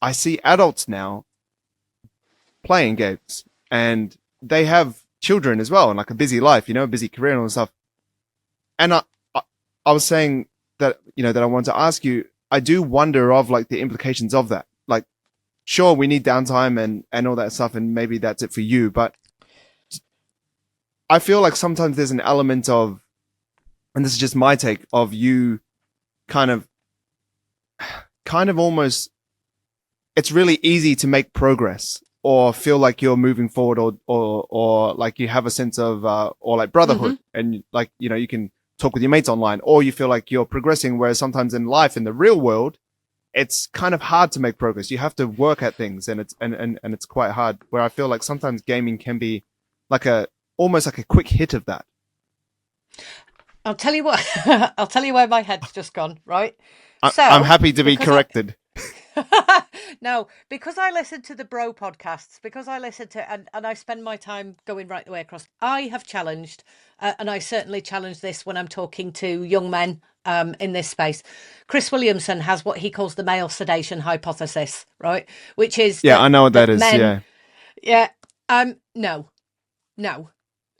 I see adults now playing games, and they have children as well, and like a busy life, a busy career and all that stuff. And I, I was saying that, that I want to ask you, I do wonder of like the implications of that. Like, sure, we need downtime and all that stuff, and maybe that's it for you. But I feel like sometimes there's an element of, and this is just my take, of you kind of almost, it's really easy to make progress or feel like you're moving forward, or like you have a sense of, or like brotherhood, and like, you can talk with your mates online, or you feel like you're progressing. Whereas sometimes in life, in the real world, it's kind of hard to make progress. You have to work at things, and it's quite hard, where I feel like sometimes gaming can be like almost like a quick hit of that. I'll tell you what, I'll tell you where my head's just gone, right? I'm happy to be corrected. No, because I listen to the bro podcasts, because I listen to, and I spend my time going right the way across. I have challenged, and I certainly challenge this when I'm talking to young men in this space. Chris Williamson has what he calls the male sedation hypothesis, right? Which is I know what that is. Men, yeah. No.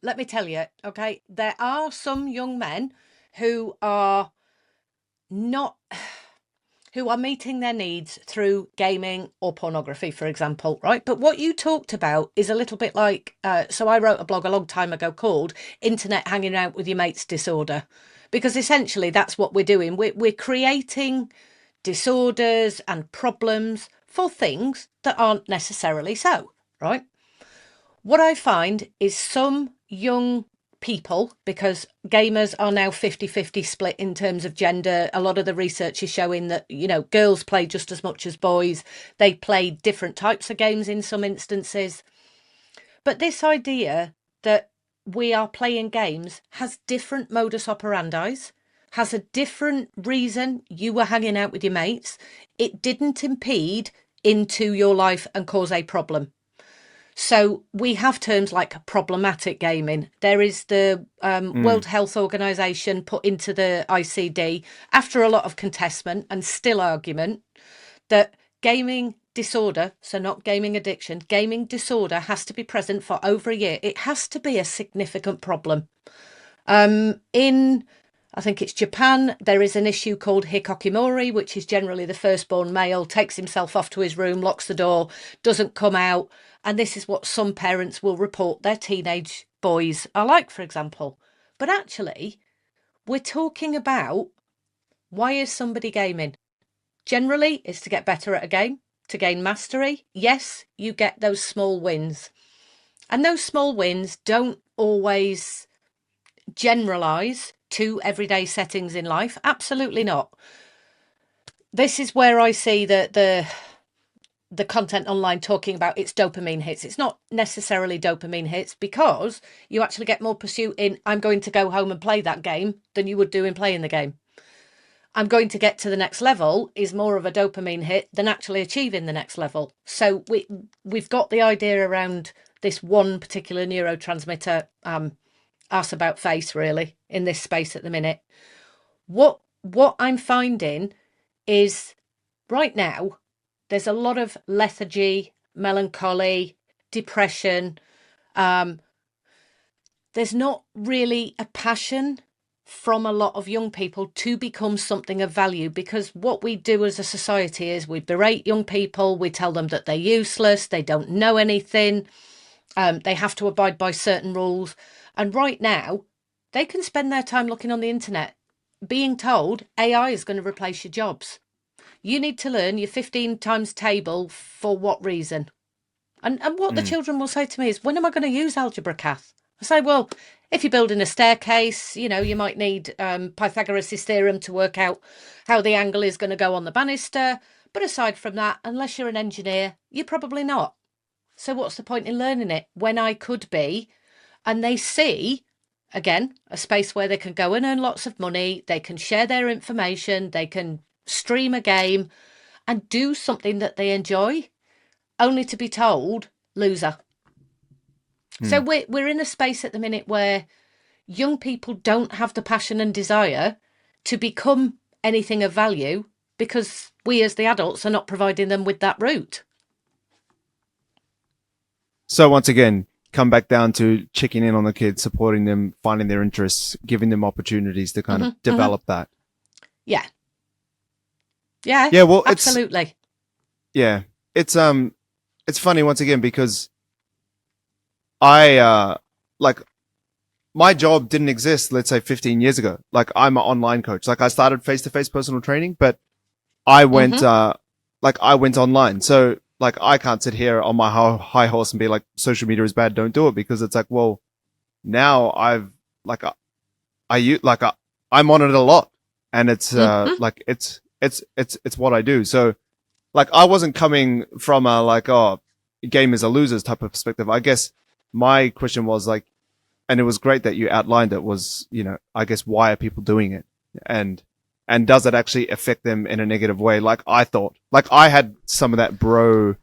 Let me tell you, okay? There are some young men who are not, who are meeting their needs through gaming or pornography, for example, right? But what you talked about is a little bit like, so I wrote a blog a long time ago called Internet Hanging Out with Your Mates Disorder, because essentially that's what we're doing. We're creating disorders and problems for things that aren't necessarily so, right? What I find is some young people, because gamers are now 50-50 split in terms of gender. A lot of the research is showing that, girls play just as much as boys. They play different types of games in some instances. But this idea that we are playing games has different modus operandi, has a different reason you were hanging out with your mates. It didn't impede into your life and cause a problem. So we have terms like problematic gaming. There is the World Health Organization put into the ICD after a lot of contestment and still argument that gaming disorder, so not gaming addiction, gaming disorder has to be present for over a year. It has to be a significant problem. In, I think it's Japan, there is an issue called hikokimori, which is generally the firstborn male takes himself off to his room, locks the door, doesn't come out. And this is what some parents will report their teenage boys are like, for example. But actually, we're talking about, why is somebody gaming? Generally, it's to get better at a game, to gain mastery. Yes, you get those small wins. And those small wins don't always generalize to everyday settings in life. Absolutely not. This is where I see the content online talking about it's dopamine hits. It's not necessarily dopamine hits, because you actually get more pursuit in, I'm going to go home and play that game, than you would do in playing the game. I'm going to get to the next level is more of a dopamine hit than actually achieving the next level. So we've got the idea around this one particular neurotransmitter, ask about face, really, in this space at the minute. What I'm finding is right now, there's a lot of lethargy, melancholy, depression. There's not really a passion from a lot of young people to become something of value, because what we do as a society is we berate young people. We tell them that they're useless. They don't know anything. They have to abide by certain rules. And right now, they can spend their time looking on the internet, being told AI is going to replace your jobs. You need to learn your 15 times table for what reason? And what the children will say to me is, when am I going to use algebra, Kath? I say, well, if you're building a staircase, you might need Pythagoras' theorem to work out how the angle is going to go on the banister. But aside from that, unless you're an engineer, you're probably not. So what's the point in learning it when I could be? And they see, again, a space where they can go and earn lots of money. They can share their information. They can stream a game and do something that they enjoy, only to be told loser. So we're in a space at the minute where young people don't have the passion and desire to become anything of value, because we as the adults are not providing them with that route. So once again, come back down to checking in on the kids, supporting them, finding their interests, giving them opportunities to kind of develop that. Yeah. Yeah. Yeah. Well, absolutely. It's funny once again because I like my job didn't exist, let's say 15 years ago. Like I'm an online coach. Like I started face-to-face personal training, but I went I went online. So like I can't sit here on my high horse and be like social media is bad, don't do it, because it's like, well, now I'm on it a lot, and it's like it's what I do. So like I wasn't coming from a like, oh, gamers are losers type of perspective. I guess my question was like, and it was great that you outlined it, was, you know, I guess why are people doing it, and does it actually affect them in a negative way? Like I thought, like I had some of that bro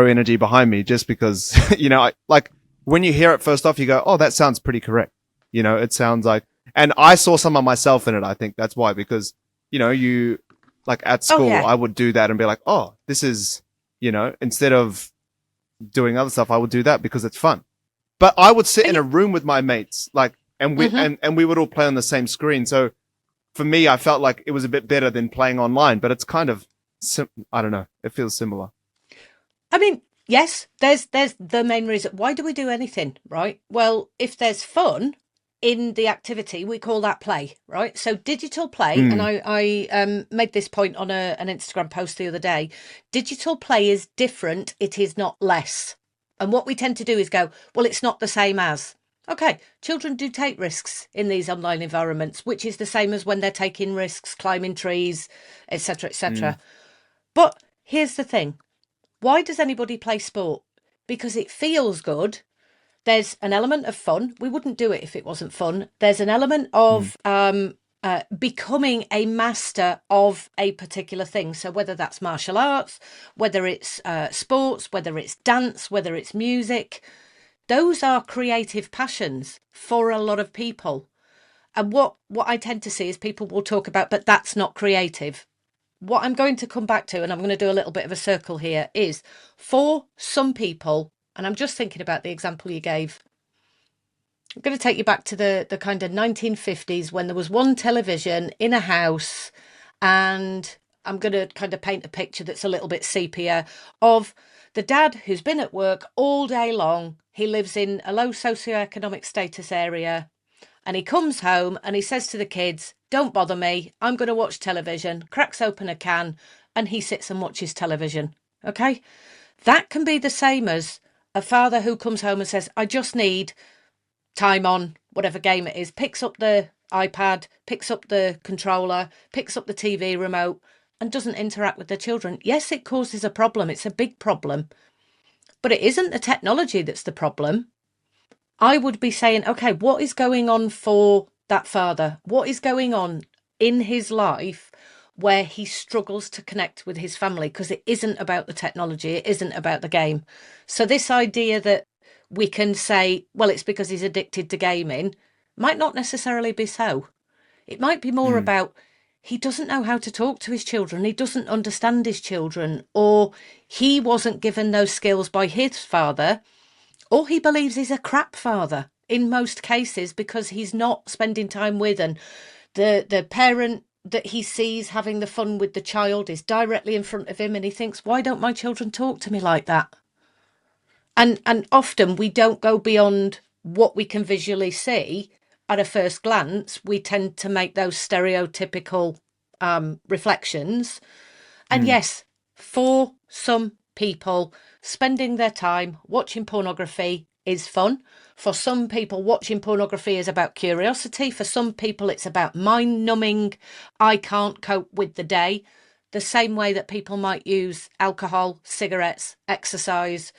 energy behind me, just because, you know, like when you hear it first off, you go, oh, that sounds pretty correct. You know, it sounds like, and I saw some of myself in it. I think that's why, because, you know, you like at school, I would do that and be like, oh, this is, you know, instead of doing other stuff, I would do that because it's fun. But I would sit in a room with my mates, like, and we and we would all play on the same screen. So for me, I felt like it was a bit better than playing online. But it's kind of, I don't know, it feels similar. I mean, yes, there's the main reason. Why do we do anything, right? Well, if there's fun in the activity, we call that play, right? So digital play, and I made this point on an Instagram post the other day. Digital play is different. It is not less. And what we tend to do is go, well, it's not the same as. Okay, children do take risks in these online environments, which is the same as when they're taking risks, climbing trees, etc., etc. But here's the thing. Why does anybody play sport? Because it feels good. There's an element of fun. We wouldn't do it if it wasn't fun. There's an element of becoming a master of a particular thing. So whether that's martial arts, whether it's sports, whether it's dance, whether it's music, those are creative passions for a lot of people. And what I tend to see is people will talk about, but that's not creative. What I'm going to come back to, and I'm going to do a little bit of a circle here, is for some people, and I'm just thinking about the example you gave. I'm going to take you back to the kind of 1950s when there was one television in a house, and I'm going to kind of paint a picture that's a little bit sepia of the dad who's been at work all day long. He lives in a low socioeconomic status area, and he comes home and he says to the kids, don't bother me, I'm going to watch television, cracks open a can, and he sits and watches television. Okay? That can be the same as a father who comes home and says, I just need time on whatever game it is, picks up the iPad, picks up the controller, picks up the TV remote, and doesn't interact with the children. Yes, it causes a problem. It's a big problem. But it isn't the technology that's the problem. I would be saying, okay, what is going on for that father? What is going on in his life where he struggles to connect with his family? Because it isn't about the technology. It isn't about the game. So this idea that we can say, well, it's because he's addicted to gaming, might not necessarily be so. It might be more about he doesn't know how to talk to his children. He doesn't understand his children, or he wasn't given those skills by his father, or he believes he's a crap father in most cases because he's not spending time with, and the parent that he sees having the fun with the child is directly in front of him, and he thinks, why don't my children talk to me like that? And often we don't go beyond what we can visually see at a first glance. We tend to make those stereotypical reflections. And yes, for some people, spending their time watching pornography is fun. For some people, watching pornography is about curiosity. For some people, it's about mind numbing. I can't cope with the day. The same way that people might use alcohol, cigarettes, exercise.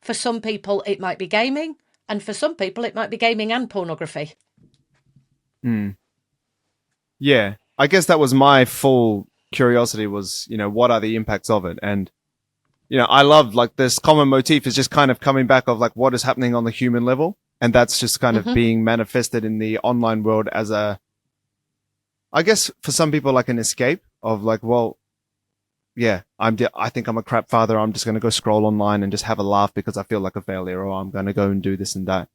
For some people, it might be gaming. And for some people, it might be gaming and pornography. Yeah. I guess that was my full curiosity, was, you know, what are the impacts of it? And, you know, I love like this common motif is just kind of coming back of like what is happening on the human level. And that's just kind of being manifested in the online world as a, I guess for some people, like an escape of like, well, yeah, I think I'm a crap father. I'm just going to go scroll online and just have a laugh because I feel like a failure, or I'm going to go and do this and that.